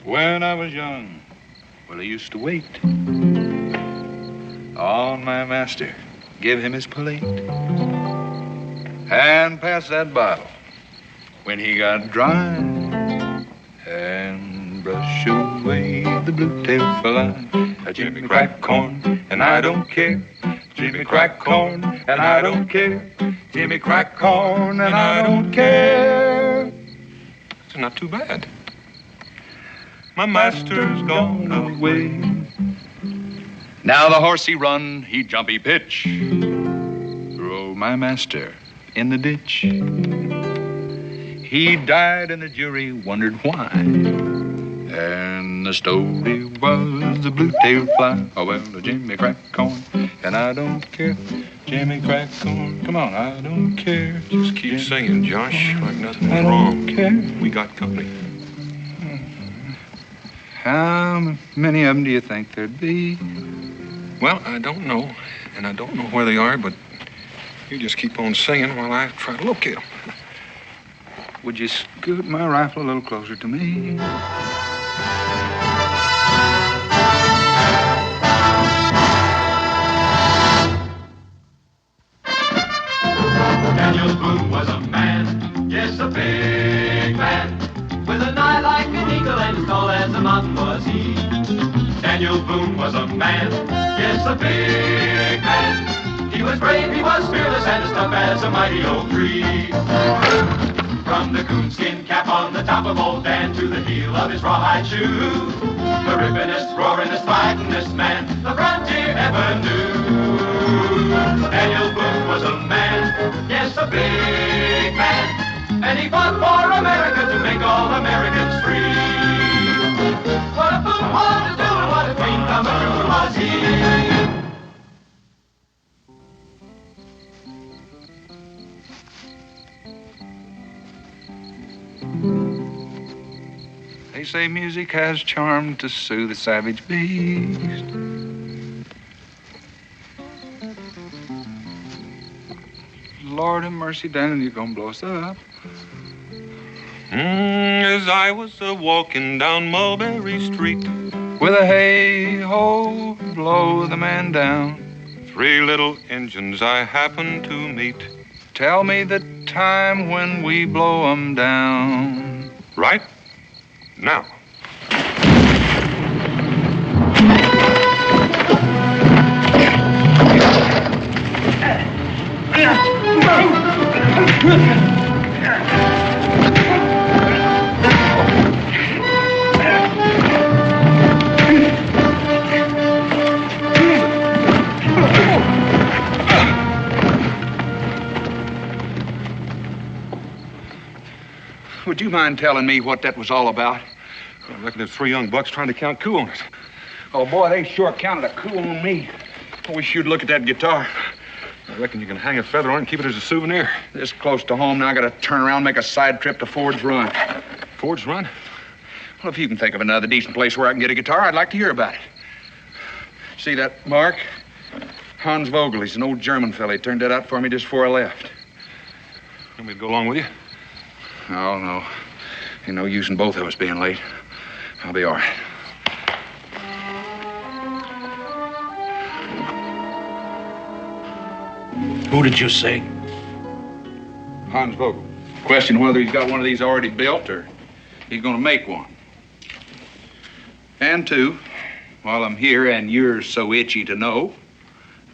When I was young, well, I used to wait on my master, give him his plate, and pass that bottle when he got dry, and brush away the blue-tailed fly. Jimmy crack corn, and I don't care. Jimmy crack corn, and I don't care. Jimmy crack corn, and I don't care. It's not too bad. My master's gone away. Now the horse he run, he jump, he pitch. Throw my master in the ditch. He died and the jury wondered why. And the story was the blue-tailed fly. Oh, well, Jimmy crack corn, and I don't care. Jimmy crack corn, come on, I don't care. Just keep singing, Josh, like nothing was wrong. Care. We got company. How many of them do you think there'd be? Well, I don't know, and I don't know where they are, but you just keep on singing while I try to locate them. Would you scoot my rifle a little closer to me? Daniel Boone was a man, yes, a big man, with an eye like an eagle and as tall as a mountain was he. Daniel Boone was a man, yes, a big man. He was brave, he was fearless, and as tough as a mighty oak tree. From the coonskin cap on the top of old Dan to the heel of his rawhide shoe, the rippinest, roaringest, fightingest man the frontier ever knew. Daniel Boone was a man, yes, a big man, and he fought for America to make all Americans free. What a Boone wanted to do and what a dream come true was he. They say music has charm to soothe the savage beast. Lord have mercy, Daniel, you're gonna blow us up. As I was walking down Mulberry Street, With a hey-ho, blow the man down. 3 little Injuns I happened to meet. Tell me the time when we blow 'em down. Right now. Would you mind telling me what that was all about? I reckon there's 3 young bucks trying to count coup on us. Oh, boy, they sure counted a coup on me. I wish you'd look at that guitar. I reckon you can hang a feather on it and keep it as a souvenir. This close to home, now I gotta turn around and make a side trip to Ford's Run. Ford's Run? Well, if you can think of another decent place where I can get a guitar, I'd like to hear about it. See that mark? Hans Vogel, he's an old German fella. He turned that out for me just before I left. Want me to go along with you? Oh, no. Ain't no use in both of us being late. I'll be all right. Who did you say? Hans Vogel. Question whether he's got one of these already built or he's gonna make one. And 2, while I'm here and you're so itchy to know,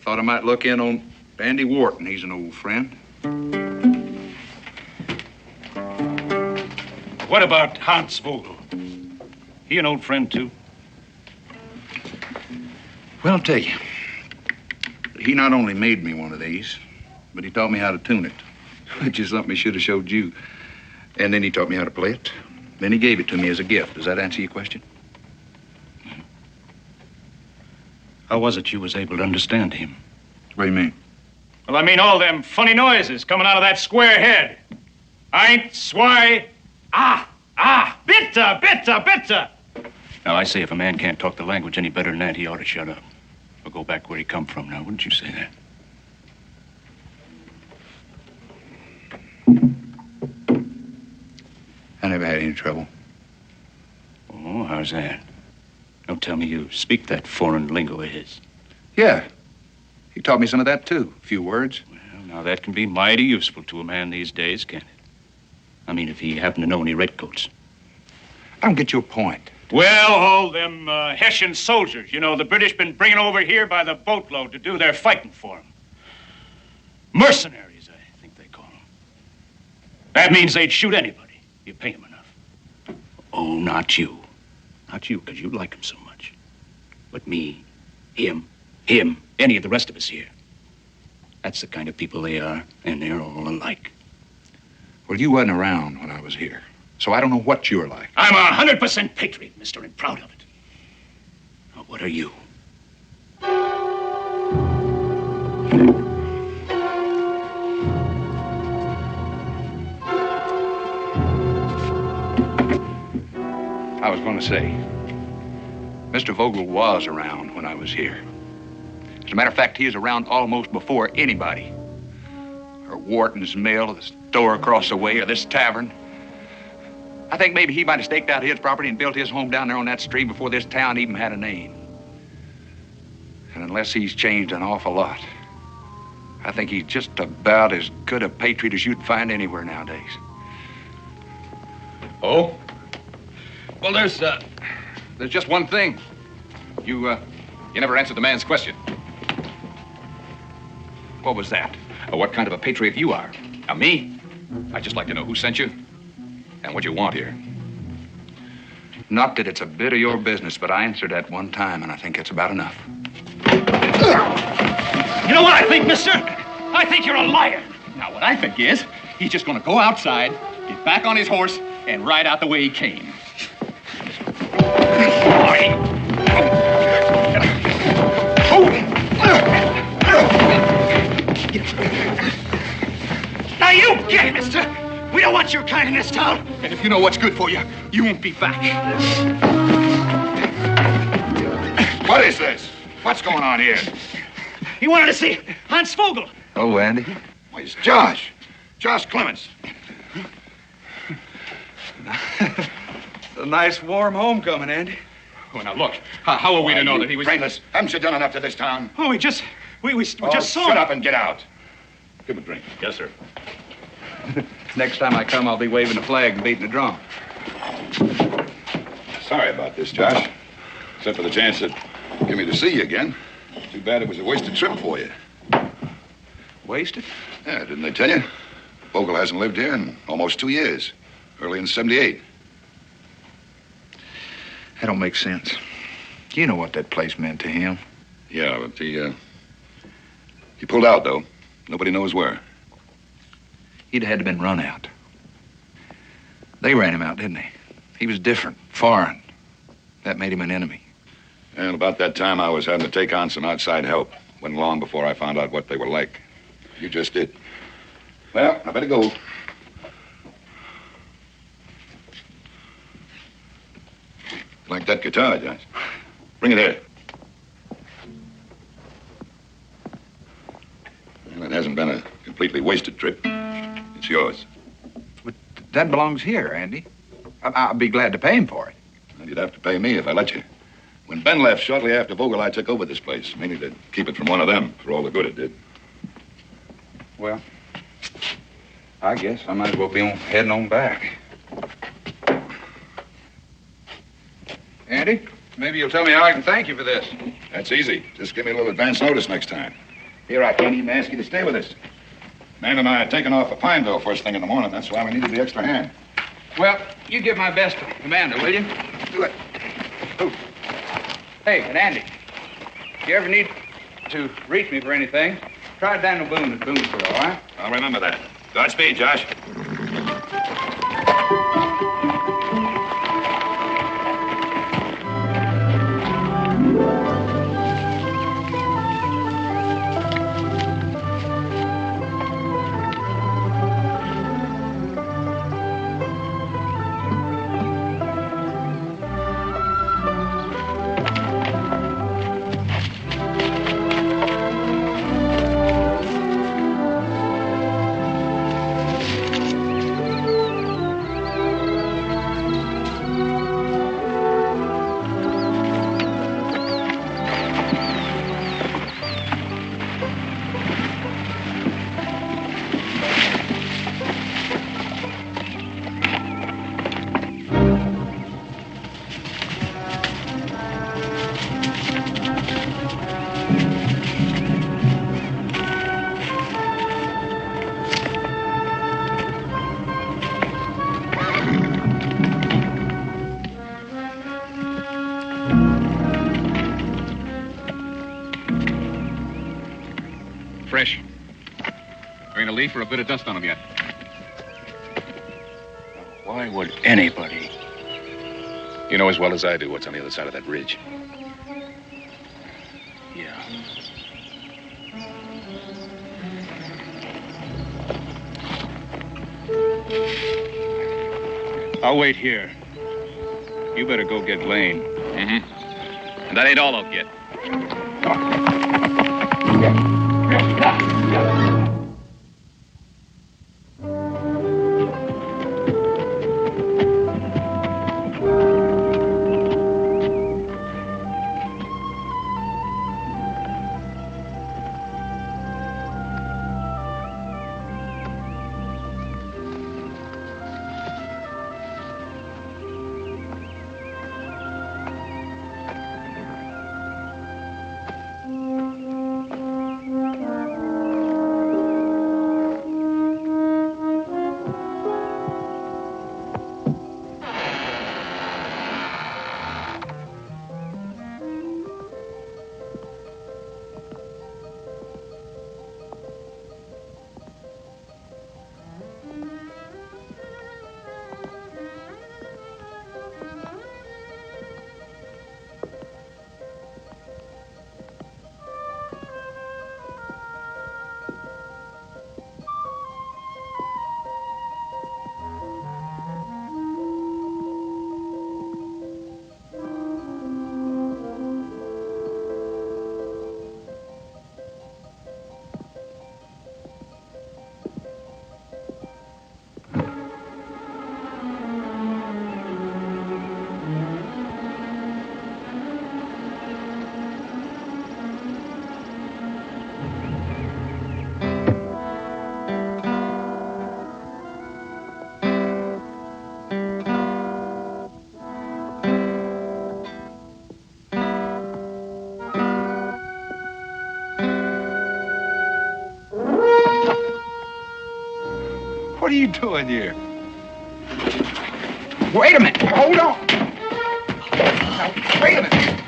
thought I might look in on Andy Wharton. He's an old friend. What about Hans Vogel? He an old friend, too? Well, I'll tell you. He not only made me one of these, but he taught me how to tune it, which is something he should have showed you. And then he taught me how to play it. Then he gave it to me as a gift. Does that answer your question? How was it you was able to understand him? What do you mean? Well, I mean all them funny noises coming out of that square head. Eins, zwei, bitte, bitte, bitte. Now, I say if a man can't talk the language any better than that, he ought to shut up. Or go back where he come from now. Wouldn't you say that? I never had any trouble. Oh, how How's that? Don't tell me you speak that foreign lingo of his. Yeah. He taught me some of that, too. A few words. Well, now that can be mighty useful to a man these days, can't it? I mean, if he happened to know any redcoats. I don't get your point. Well, all them Hessian soldiers, you know, the British been bringing over here by the boatload to do their fighting for them. Mercenaries, I think they call them. That means they'd shoot anybody. You pay them enough. Oh, not you. Not you, because you like him so much. But me, him, any of the rest of us here. That's the kind of people they are, and they're all alike. Well, you wasn't around when I was here, so I don't know what you're like. I'm 100% patriot, mister, and proud of it. Now, what are you? I was going to say, Mr. Vogel was around when I was here. As a matter of fact, he was around almost before anybody. Or Wharton's Mill, or the store across the way, or this tavern. I think maybe he might have staked out his property and built his home down there on that street before this town even had a name. And unless he's changed an awful lot, I think he's just about as good a patriot as you'd find anywhere nowadays. Oh? Well, there's just one thing. You never answered the man's question. What was that? What kind of a patriot you are? Now, me? I'd just like to know who sent you and what you want here. Not that it's a bit of your business, but I answered that one time, and I think it's about enough. You know what I think, mister? I think you're a liar. Now, what I think is, he's just gonna go outside, get back on his horse, and ride out the way he came. Now you get it, mister. We don't want your kind in this town. And if you know what's good for you, you won't be back. What is this? What's going on here? He wanted to see Hans Vogel. Oh, Andy? Why, it's Josh. Josh Clements. A nice, warm homecoming, Andy. Oh, now look. How are we to know that he was... Brainless. Haven't you done enough to this town? Oh, we just saw Shut him. up and get out. Give him a drink. Yes, sir. Next time I come, I'll be waving the flag and beating the drum. Sorry about this, Josh. Except for the chance that give me to see you again. Too bad it was a wasted trip for you. Wasted? Yeah, didn't they tell you? Vogel hasn't lived here in almost 2 years. Early in '78. That don't make sense. You know what that place meant to him. Yeah, but he pulled out, though. Nobody knows where. He'd had to been run out. They ran him out, didn't they? He was different, foreign. That made him an enemy. And about that time, I was having to take on some outside help. Wasn't long before I found out what they were like. You just did. Well, I better go. Like that guitar, Josh. Bring it here. Well, it hasn't been a completely wasted trip. It's yours. But that belongs here, Andy. I'll be glad to pay him for it. Well, you'd have to pay me if I let you. When Ben left shortly after Vogel, I took over this place, mainly to keep it from one of them, for all the good it did. Well, I guess I might as well be heading on back. Andy, maybe you'll tell me how I can thank you for this. That's easy. Just give me a little advance notice next time. Here, I can't even ask you to stay with us. Man and I are taking off for Pineville first thing in the morning. That's why we needed the extra hand. Well, you give my best to Commander, will you? Do it. Ooh. Hey, and Andy, if you ever need to reach me for anything, try Daniel Boone at Boonesboro, all right? I'll remember that. Godspeed, Josh. leave for a bit of dust on them yet. Why would anybody? You know as well as I do what's on the other side of that ridge. Yeah. I'll wait here. You better go get Lane. Mm-hmm. And that ain't all I'll get. What are you doing here? Wait a minute. Hold on. Now, wait a minute.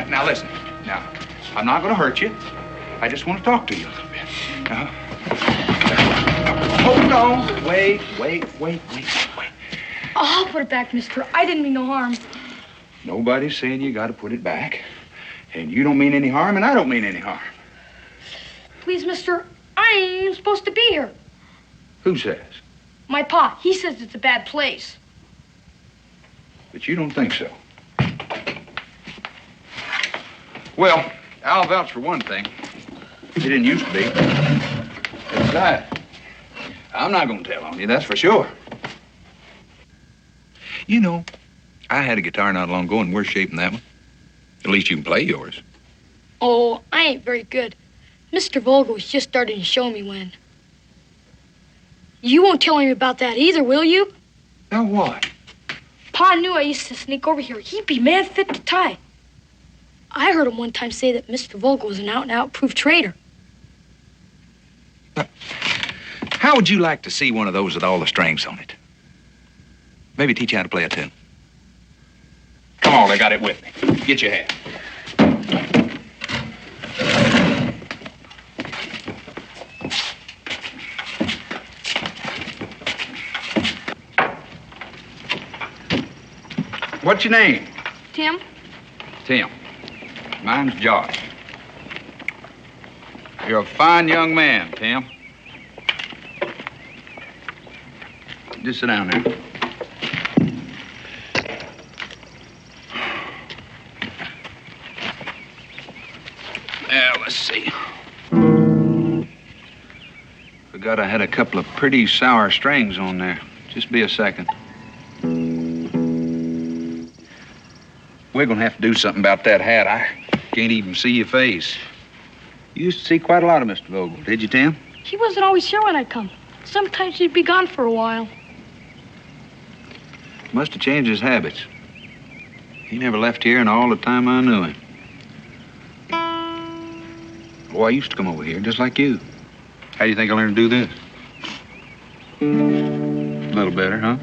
Now, listen. Now, I'm not going to hurt you. I just want to talk to you a little bit. Now, hold on. Wait. I'll put it back, mister. I didn't mean no harm. Nobody's saying you got to put it back. And you don't mean any harm, and I don't mean any harm. Please, mister, I ain't even supposed to be here. Who says? My pa, he says it's a bad place. But you don't think so. Well, I'll vouch for one thing. It didn't used to be. Besides, I'm not going to tell on you, that's for sure. You know, I had a guitar not long ago in worse shape than that one. At least you can play yours. Oh, I ain't very good. Mr. Vogel was just starting to show me when. You won't tell him about that either, will you? Now what? Pa knew I used to sneak over here. He'd be mad fit to tie. I heard him one time say that Mr. Vogel was an out-and-out proof traitor. How would you like to see one of those with all the strings on it? Maybe teach you how to play a tune. Come on, I got it with me. Get your hat. What's your name? Tim? Tim. Mine's Josh. You're a fine young man, Tim. Just sit down there. Let's see. Forgot I had a couple of pretty sour strings on there. Just be a second. We're gonna have to do something about that hat. I can't even see your face. You used to see quite a lot of Mr. Vogel, did you, Tim? He wasn't always here when I'd come. Sometimes he'd be gone for a while. Must have changed his habits. He never left here in all the time I knew him. Boy, I used to come over here just like you. How do you think I learned to do this? A little better, huh?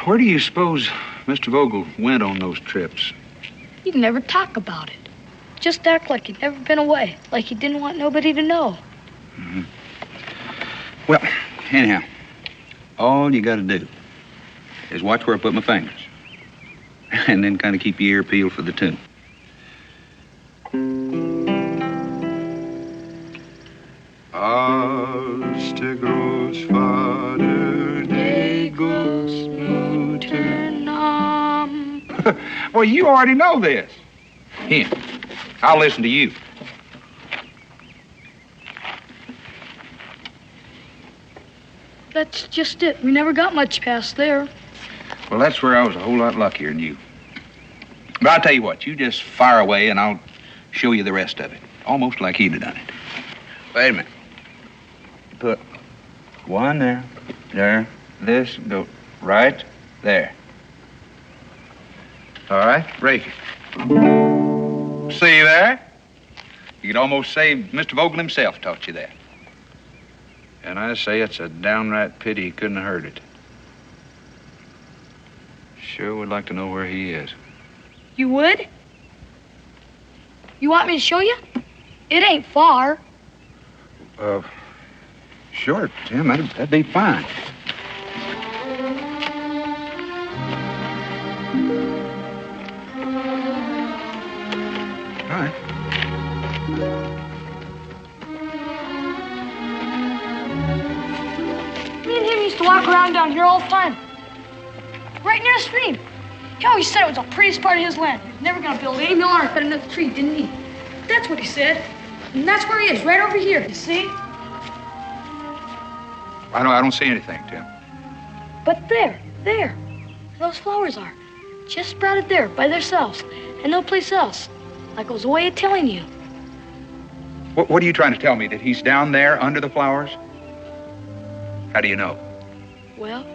Where do you suppose Mr. Vogel went on those trips? He'd never talk about it. Just act like he'd never been away, like he didn't want nobody to know. Mm-hmm. Well, anyhow, all you got to do is watch where I put my fingers. And then kind of keep your ear peeled for the tune. Als der Großvater die Großmutter nahm. Well, you already know this. Here, I'll listen to you. That's just it. We never got much past there. Well, that's where I was a whole lot luckier than you. But I'll tell you what, you just fire away and I'll show you the rest of it. Almost like he'd have done it. Wait a minute. Put one there, this, go right there. All right, rake it. See there? You could almost say Mr. Vogel himself taught you that. And I say it's a downright pity he couldn't have heard it. Sure would like to know where he is. You would? You want me to show you? It ain't far. Sure, Tim, that'd be fine. All right. Me and him used to walk around down here all the time. Right near the stream. He always said it was the prettiest part of his land. He was never gonna build any mill or cut another tree, didn't he? That's what he said. And that's where he is, right over here, you see? I don't see anything, Tim. But there, those flowers are. Just sprouted there, by themselves, and no place else. Like it was a way of telling you. What are you trying to tell me, that he's down there under the flowers? How do you know? Well,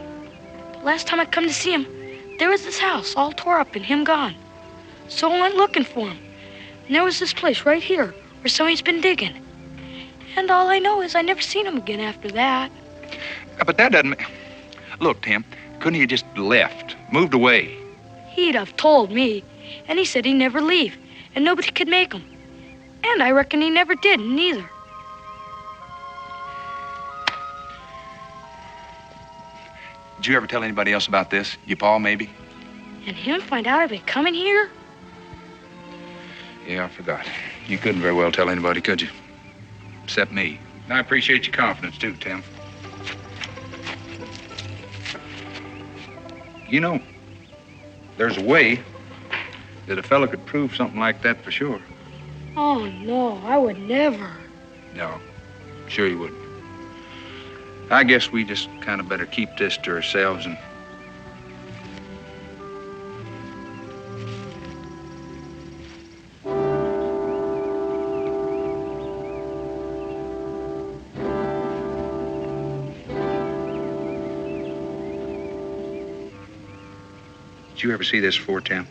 last time I come to see him, there was this house all tore up and him gone. So I went looking for him. And there was this place right here where somebody's been digging. And all I know is I never seen him again after that. But that doesn't... Look, Tim, couldn't he have just left, moved away? He'd have told me. And he said he'd never leave. And nobody could make him. And I reckon he never did, neither. Did you ever tell anybody else about this? Your pa, maybe? And him find out I've been coming here? Yeah, I forgot. You couldn't very well tell anybody, could you? Except me. And I appreciate your confidence, too, Tim. You know, there's a way that a fella could prove something like that for sure. Oh, no, I would never. No, sure you wouldn't. I guess we just kind of better keep this to ourselves and... Did you ever see this before, Tim?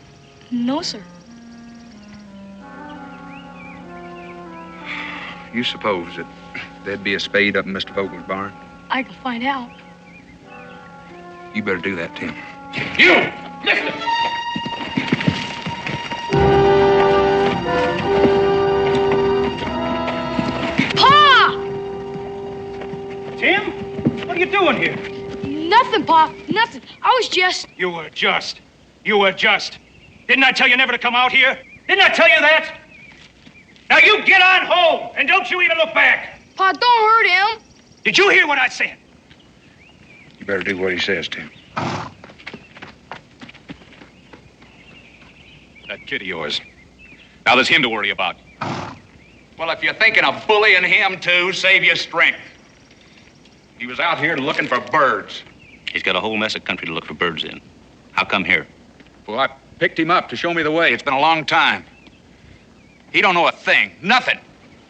No, sir. You suppose that there'd be a spade up in Mr. Vogel's barn? I can find out. You better do that, Tim. You! Listen! Pa! Tim? What are you doing here? Nothing, Pa. Nothing. I was just... You were just. Didn't I tell you never to come out here? Didn't I tell you that? Now you get on home, and don't you even look back. Pa, don't hurt him. Did you hear what I said? You better do what he says, Tim. That kid of yours. Now there's him to worry about. Well, if you're thinking of bullying him, too, save your strength. He was out here looking for birds. He's got a whole mess of country to look for birds in. How come here? Well, I picked him up to show me the way. It's been a long time. He don't know a thing. Nothing.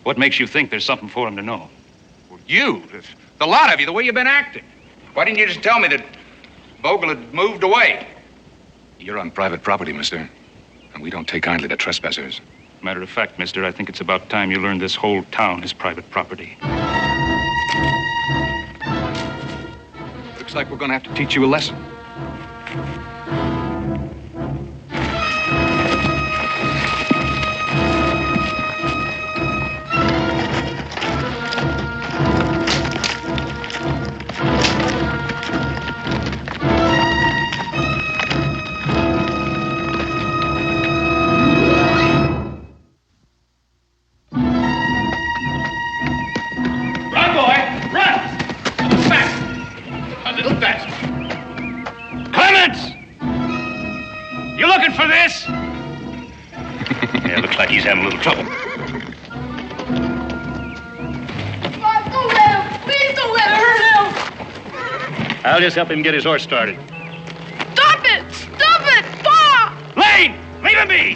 What makes you think there's something for him to know? Well, you, the lot of you, the way you've been acting. Why didn't you just tell me that Vogel had moved away? You're on private property, mister. And we don't take kindly to trespassers. Matter of fact, mister, I think it's about time you learned this whole town is private property. Looks like we're gonna have to teach you a lesson. Clemens! You looking for this? Yeah, looks like he's having a little trouble. Bob, don't let him. Please don't let it hurt him. I'll just help him get his horse started. Stop it! Stop it! Bob! Lane! Leave him be!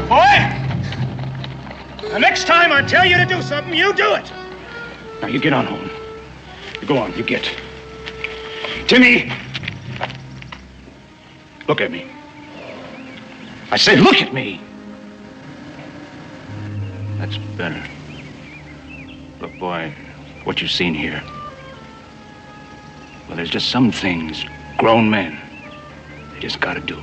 Boy! The next time I tell you to do something, you do it. Now, you get on home. You go on, you get. Timmy! Look at me. I said, look at me! That's better. Look, boy, what you've seen here. Well, there's just some things grown men, they just gotta do.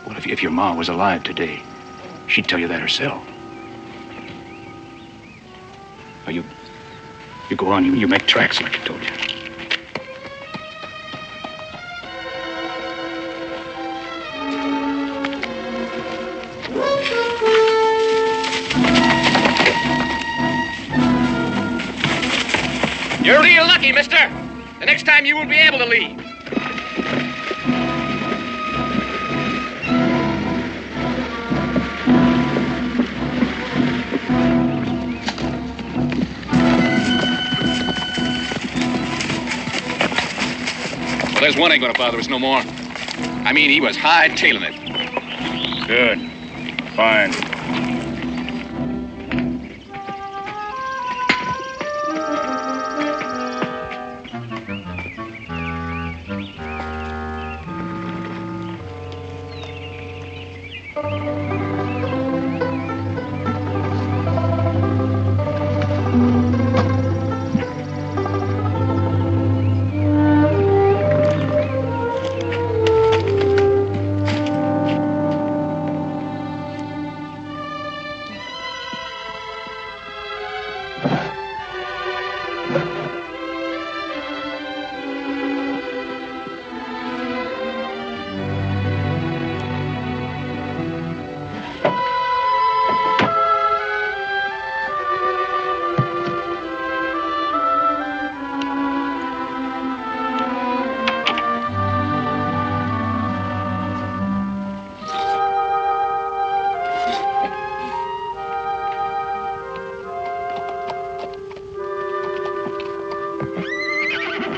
Well, if your ma was alive today, she'd tell you that herself. Now, you go on, you make tracks like I told you. You're real lucky, mister. The next time you won't be able to leave. Well, there's one ain't gonna bother us no more. I mean, he was high-tailing it. Good. Fine.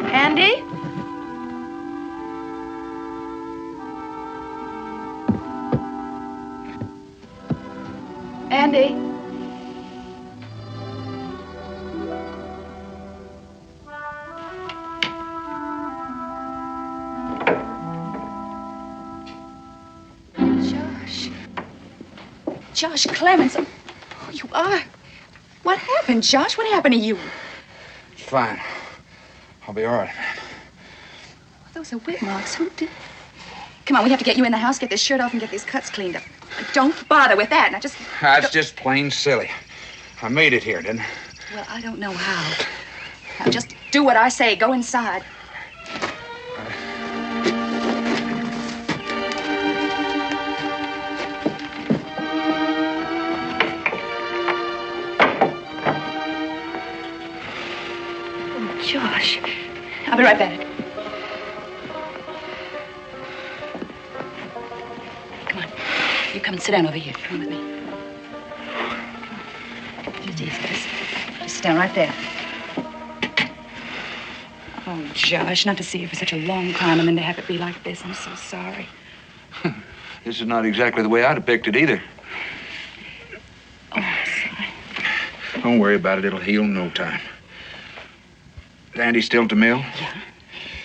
Andy? Andy? Josh Clemens. Oh, you are. What happened, Josh? What happened to you? It's fine. I'll be all right. Those are whip marks. Who did? Come on, we have to get you in the house, get this shirt off, and get these cuts cleaned up. Don't bother with that. Now just. That's just plain silly. I made it here, didn't I? Well, I don't know how. Now just do what I say. Go inside. Josh, I'll be right back. Come on. You come and sit down over here. Come with me. Just easy, guys. Just sit down right there. Oh, Josh, not to see you for such a long time and then to have it be like this. I'm so sorry. This is not exactly the way I'd have picked it either. Oh, I'm sorry. Don't worry about it. It'll heal in no time. Is Andy still at the mill?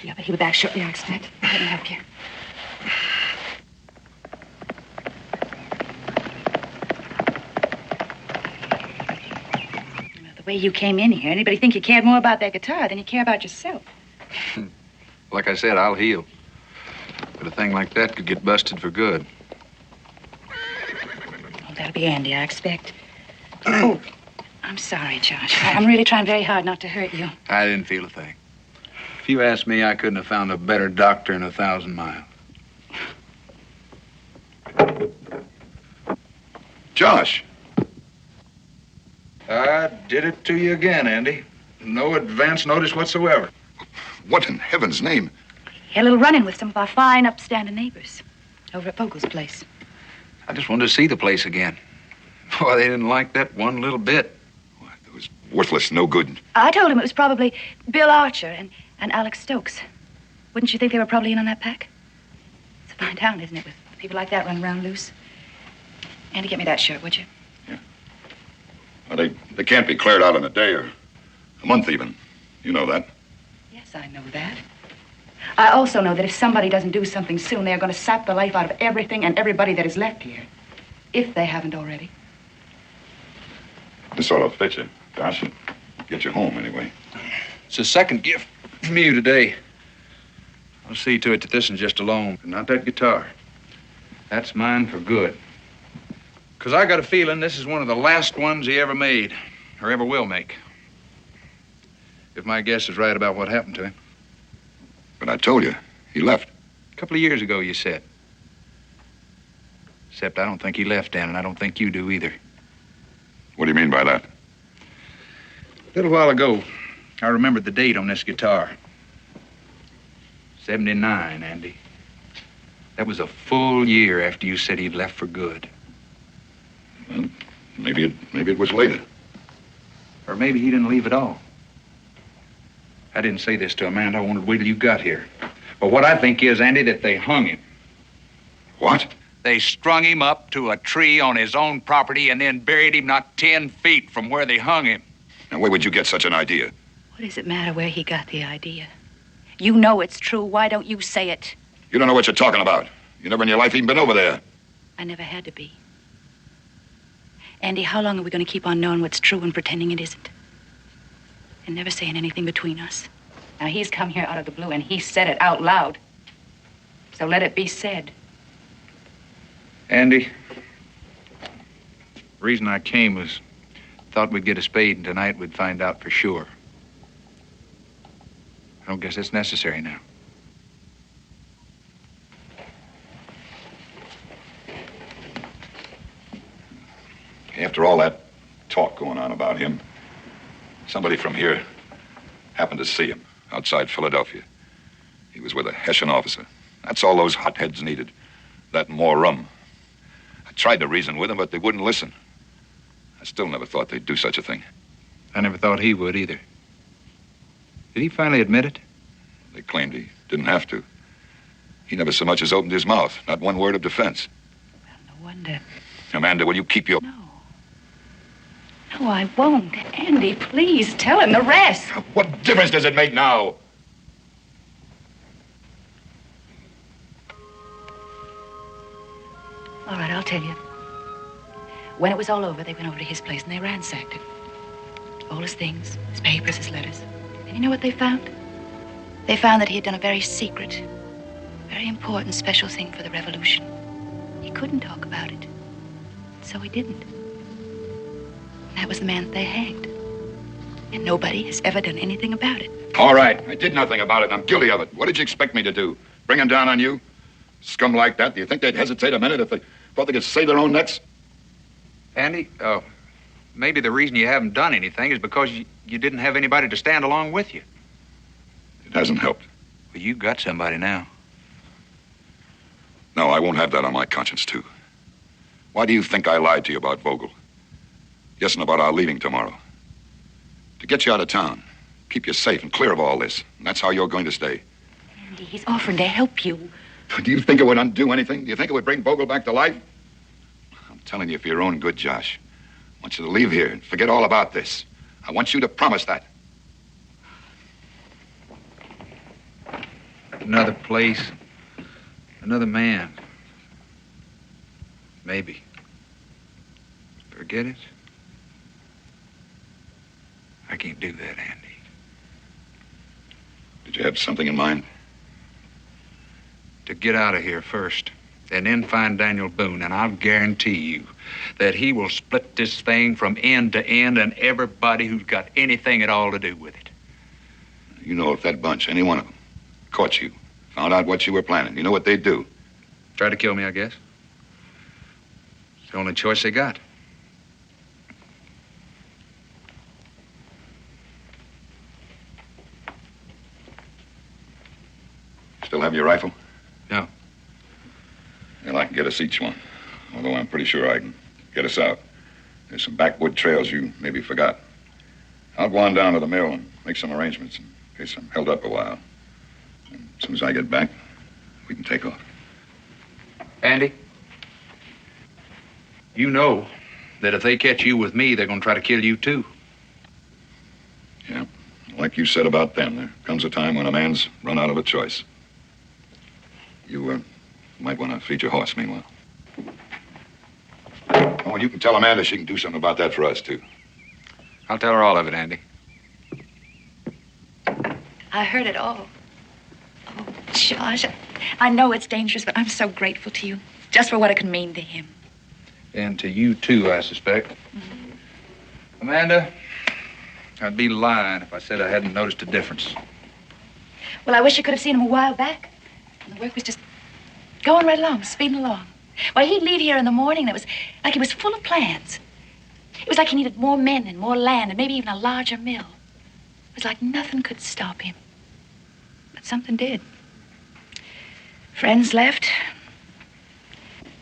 Yeah, but he'll be back shortly, I expect. Let me help you. Well, the way you came in here, anybody think you cared more about that guitar than you care about yourself? Like I said, I'll heal. But a thing like that could get busted for good. Well, that'll be Andy, I expect. Oh, I'm sorry, Josh. I'm really trying very hard not to hurt you. I didn't feel a thing. If you ask me, I couldn't have found a better doctor in 1,000 miles. Josh. I did it to you again, Andy. No advance notice whatsoever. What in heaven's name? He had a little run-in with some of our fine, upstanding neighbors over at Vogel's place. I just wanted to see the place again. Boy, they didn't like that one little bit. What, it was worthless, no good. I told him it was probably Bill Archer and Alex Stokes. Wouldn't you think they were probably in on that pack? It's a fine town, isn't it, with people like that running around loose? Andy, get me that shirt, would you? Yeah. Well, they can't be cleared out in a day or a month even. You know that. Yes, I know that. I also know that if somebody doesn't do something soon, they are going to sap the life out of everything and everybody that is left here. If they haven't already. This ought to fit you, Josh. Get you home, anyway. It's a second gift from you today. I'll see to it that this is just a loan, not that guitar. That's mine for good. Because I got a feeling this is one of the last ones he ever made, or ever will make. If my guess is right about what happened to him. But I told you, he left. A couple of years ago, you said. Except I don't think he left then, and I don't think you do either. What do you mean by that? A little while ago, I remembered the date on this guitar. 79, Andy. That was a full year after you said he'd left for good. Well, maybe it was later. Or maybe he didn't leave at all. I didn't say this to Amanda. I wanted to wait till you got here. But what I think is, Andy, that they hung him. What? They strung him up to a tree on his own property and then buried him not 10 feet from where they hung him. Now, where would you get such an idea? What does it matter where he got the idea? You know it's true. Why don't you say it? You don't know what you're talking about. You never in your life even been over there. I never had to be. Andy, how long are we going to keep on knowing what's true and pretending it isn't? And never saying anything between us. Now, he's come here out of the blue, and he said it out loud. So let it be said. Andy, the reason I came was thought we'd get a spade, and tonight we'd find out for sure. I don't guess it's necessary now. After all that talk going on about him, somebody from here happened to see him outside Philadelphia. He was with a Hessian officer. That's all those hotheads needed. That and more rum. I tried to reason with them, but they wouldn't listen. I still never thought they'd do such a thing. I never thought he would either. Did he finally admit it? They claimed he didn't have to. He never so much as opened his mouth. Not one word of defense. Well, no wonder. Amanda, will you keep your... No. No, I won't. Andy, please tell him the rest. What difference does it make now? All right, I'll tell you. When it was all over, they went over to his place and they ransacked it. All his things, his papers, his letters. And you know what they found? They found that he had done a very secret, very important, special thing for the revolution. He couldn't talk about it. So he didn't. That was the man that they hanged. And nobody has ever done anything about it. All right, I did nothing about it. I'm guilty of it. What did you expect me to do? Bring him down on you? Scum like that? Do you think they'd hesitate a minute if they thought they could save their own necks? Andy, maybe the reason you haven't done anything is because you didn't have anybody to stand along with you. It hasn't helped. Well, you got somebody now. No, I won't have that on my conscience, too. Why do you think I lied to you about Vogel? Yes, and about our leaving tomorrow. To get you out of town, keep you safe and clear of all this. And that's how you're going to stay. Andy, he's offering to help you. Do you think it would undo anything? Do you think it would bring Vogel back to life? I'm telling you for your own good, Josh. I want you to leave here and forget all about this. I want you to promise that. Another place, another man. Maybe. Forget it? I can't do that, Andy. Did you have something in mind? To get out of here first, and then find Daniel Boone, and I'll guarantee you that he will split this thing from end to end and everybody who's got anything at all to do with it. You know, if that bunch, any one of them, caught you, found out what you were planning, you know what they'd do? Try to kill me, I guess. It's the only choice they got. Still have your rifle? Yeah. Well, I can get us each one. Although I'm pretty sure I can get us out. There's some backwood trails you maybe forgot. I'll go on down to the mill and make some arrangements in case I'm held up a while. And as soon as I get back, we can take off. Andy, you know that if they catch you with me, they're going to try to kill you, too. Yeah. Like you said about them, there comes a time when a man's run out of a choice. You might want to feed your horse meanwhile. Oh, and you can tell Amanda she can do something about that for us, too. I'll tell her all of it, Andy. I heard it all. Oh, Josh, I know it's dangerous, but I'm so grateful to you. Just for what it can mean to him. And to you, too, I suspect. Mm-hmm. Amanda, I'd be lying if I said I hadn't noticed a difference. Well, I wish you could have seen him a while back. And the work was just going right along, speeding along. Why, he'd leave here in the morning, and it was like he was full of plans. It was like he needed more men and more land and maybe even a larger mill. It was like nothing could stop him. But something did. Friends left.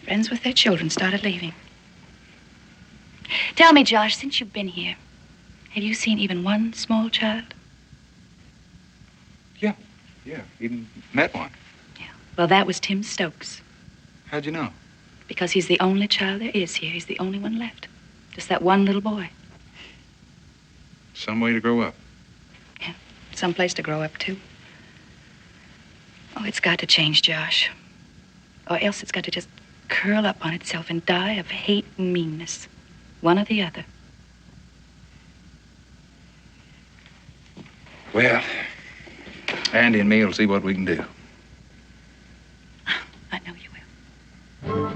Friends with their children started leaving. Tell me, Josh, since you've been here, have you seen even one small child? Yeah, even met one. Yeah. Well, that was Tim Stokes. How'd you know? Because he's the only child there is here. He's the only one left. Just that one little boy. Some way to grow up. Yeah, some place to grow up, too. Oh, it's got to change, Josh. Or else it's got to just curl up on itself and die of hate and meanness. One or the other. Well, Andy and me will see what we can do. I know you will.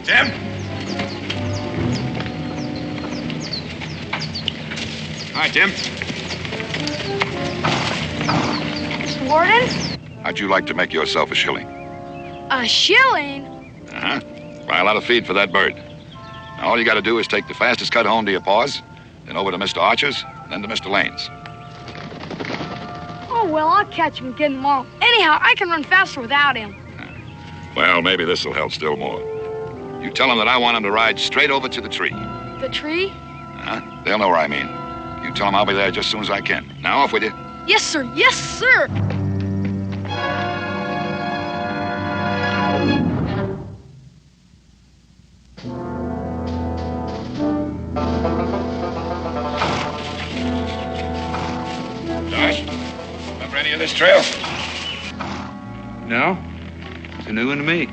Tim? Hi, Tim. Mr. Warden? How'd you like to make yourself a shilling? A shilling? Uh-huh. Buy a lot of feed for that bird. Now, all you got to do is take the fastest cut home to your paws, then over to Mr. Archer's, then to Mr. Lane's. Oh, well, I'll catch him and get him all. Anyhow, I can run faster without him. Well, maybe this will help still more. You tell them that I want him to ride straight over to the tree. The tree? Uh-huh. They'll know where I mean. You tell them I'll be there just as soon as I can. Now, off with you. Yes, sir. Yes, sir. Josh, remember any of this trail? No? It's a new one to me.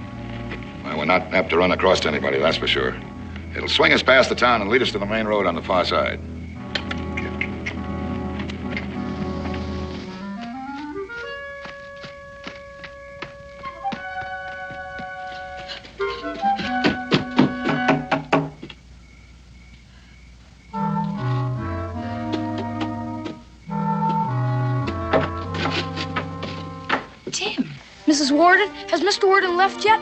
Well, we're not apt to run across anybody, that's for sure. It'll swing us past the town and lead us to the main road on the far side. Tim. Mrs. Warden? Has Mr. Warden left yet?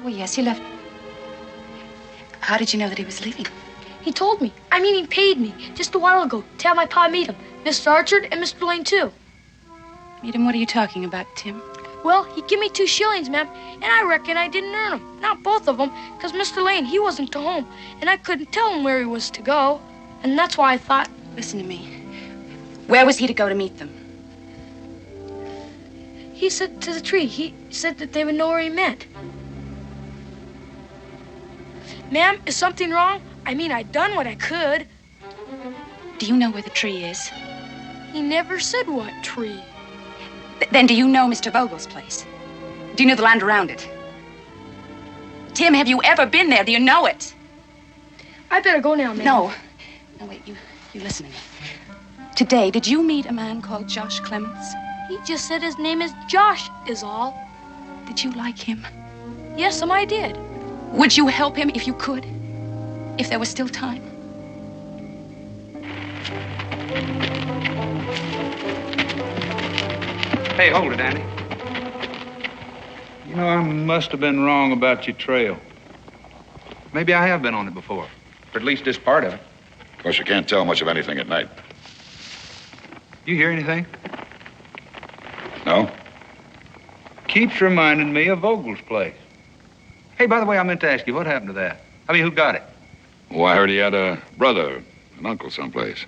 Oh, yes, he left. How did you know that he was leaving? He told me. I mean, he paid me just a while ago to have my pa meet him. Mr. Archer and Mr. Lane, too. Meet him? What are you talking about, Tim? Well, he gave me 2 shillings, ma'am, and I reckon I didn't earn them. Not both of them, because Mr. Lane, he wasn't to home, and I couldn't tell him where he was to go. And that's why I thought... Listen to me. Where was he to go to meet them? He said to the tree. He said that they would know where he meant. Ma'am, is something wrong? I mean, I'd done what I could. Do you know where the tree is? He never said what tree. Then do you know Mr. Vogel's place? Do you know the land around it? Tim, have you ever been there? Do you know it? I better go now, ma'am. No. No, wait, you listen to me. Today, did you meet a man called Josh Clements? He just said his name is Josh, is all. Did you like him? Yes, I did. Would you help him if you could? If there was still time? Hey, hold it, Andy. You know, I must have been wrong about your trail. Maybe I have been on it before, or at least this part of it. Of course, you can't tell much of anything at night. You hear anything? No? Keeps reminding me of Vogel's place. Hey, by the way, I meant to ask you, what happened to that? I mean, who got it? Oh, I heard he had a brother, an uncle someplace.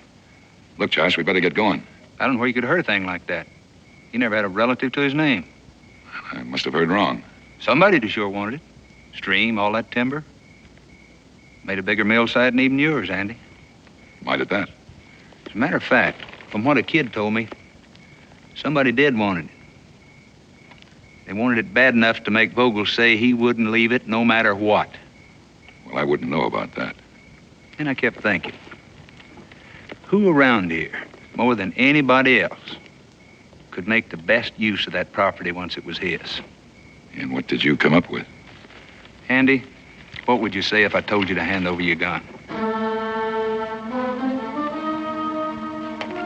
Look, Josh, we better get going. I don't know where you could have heard a thing like that. He never had a relative to his name. I must have heard wrong. Somebody'd have sure wanted it. Stream, all that timber. Made a bigger mill site than even yours, Andy. Why did that? As a matter of fact, from what a kid told me, somebody did want it. They wanted it bad enough to make Vogel say he wouldn't leave it no matter what. Well, I wouldn't know about that. And I kept thinking, who around here, more than anybody else, could make the best use of that property once it was his? And what did you come up with? Andy, what would you say if I told you to hand over your gun?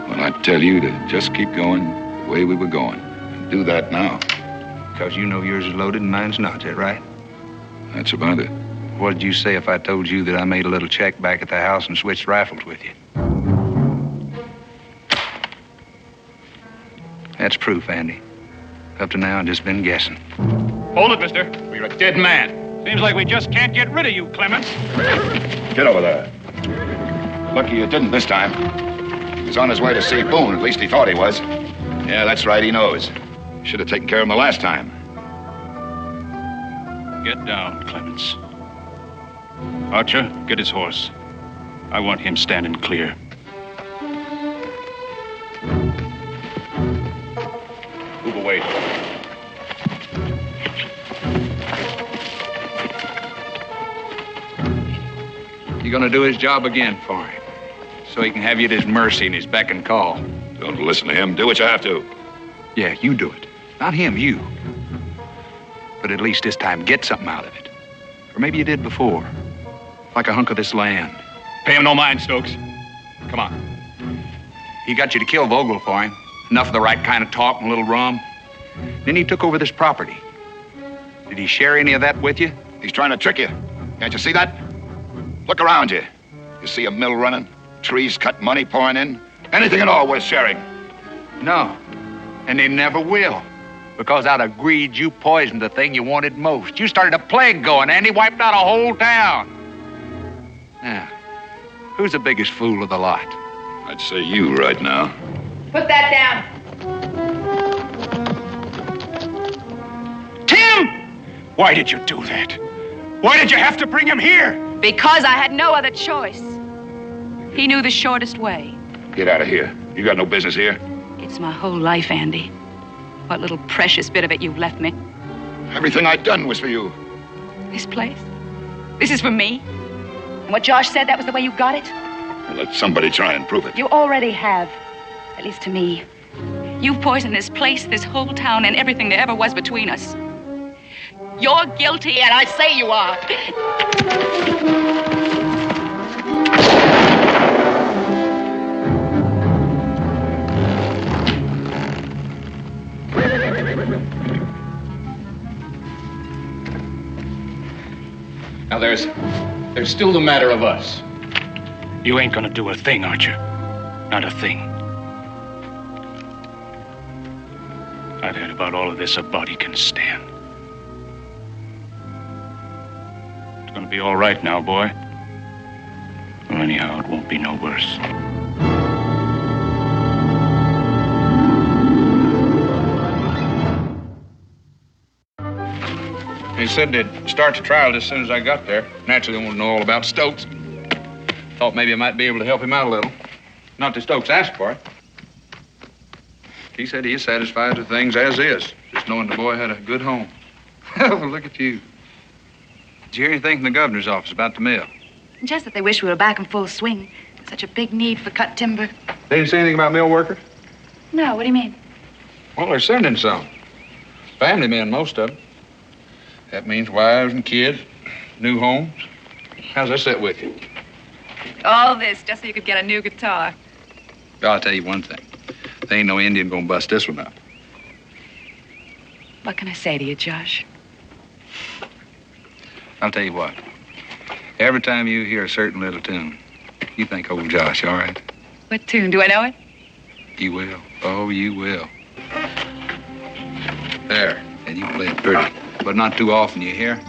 Well, I'd tell you to just keep going the way we were going. And do that now. Because you know yours is loaded and mine's not, is that right? That's about it. What'd you say if I told you that I made a little check back at the house and switched rifles with you? That's proof, Andy. Up to now, I've just been guessing. Hold it, mister. We're a dead man. Seems like we just can't get rid of you, Clements. Get over there. Lucky you didn't this time. He was on his way to see Boone. At least he thought he was. Yeah, that's right. He knows. Should have taken care of him the last time. Get down, Clements. Archer, get his horse. I want him standing clear. Move away. You're gonna do his job again for him, so he can have you at his mercy and his beck and call. Don't listen to him. Do what you have to. Yeah, you do it. Not him, you. But at least this time, get something out of it. Or maybe you did before. Like a hunk of this land. Pay him no mind, Stokes. Come on. He got you to kill Vogel for him. Enough of the right kind of talk and a little rum. Then he took over this property. Did he share any of that with you? He's trying to trick you. Can't you see that? Look around you. You see a mill running, trees cut, money pouring in. Anything at all worth sharing. No. And they never will. Because out of greed, you poisoned the thing you wanted most. You started a plague going, and he wiped out a whole town. Now, who's the biggest fool of the lot? I'd say you right now. Put that down. Tim! Why did you do that? Why did you have to bring him here? Because I had no other choice. He knew the shortest way. Get out of here. You got no business here. It's my whole life, Andy. What little precious bit of it you've left me. Everything I'd done was for you. This place? This is for me? And what Josh said, that was the way you got it? Well, let somebody try and prove it. You already have. At least to me. You've poisoned this place, this whole town, and everything there ever was between us. You're guilty, and I say you are. Now, there's still the matter of us. You ain't gonna do a thing, Archer. Not a thing. I've heard about all of this a body can stand. It's gonna be all right now, boy. Well, anyhow, it won't be no worse. They said they'd start the trial as soon as I got there. Naturally, they wanted to know all about Stokes. Thought maybe I might be able to help him out a little. Not that Stokes asked for it. He said he is satisfied with things as is, just knowing the boy had a good home. Well, look at you. Did you hear anything from the governor's office about the mill? Just that they wish we were back in full swing. Such a big need for cut timber. They didn't say anything about mill workers? No, what do you mean? Well, they're sending some. Family men, most of them. That means wives and kids, new homes. How's that sit with you? All this just so you could get a new guitar. I'll tell you one thing. There ain't no Indian gonna bust this one up. What can I say to you, Josh? I'll tell you what. Every time you hear a certain little tune, you think old Josh, all right? What tune? Do I know it? You will. Oh, you will. There. And you play it pretty. But not too often, you hear?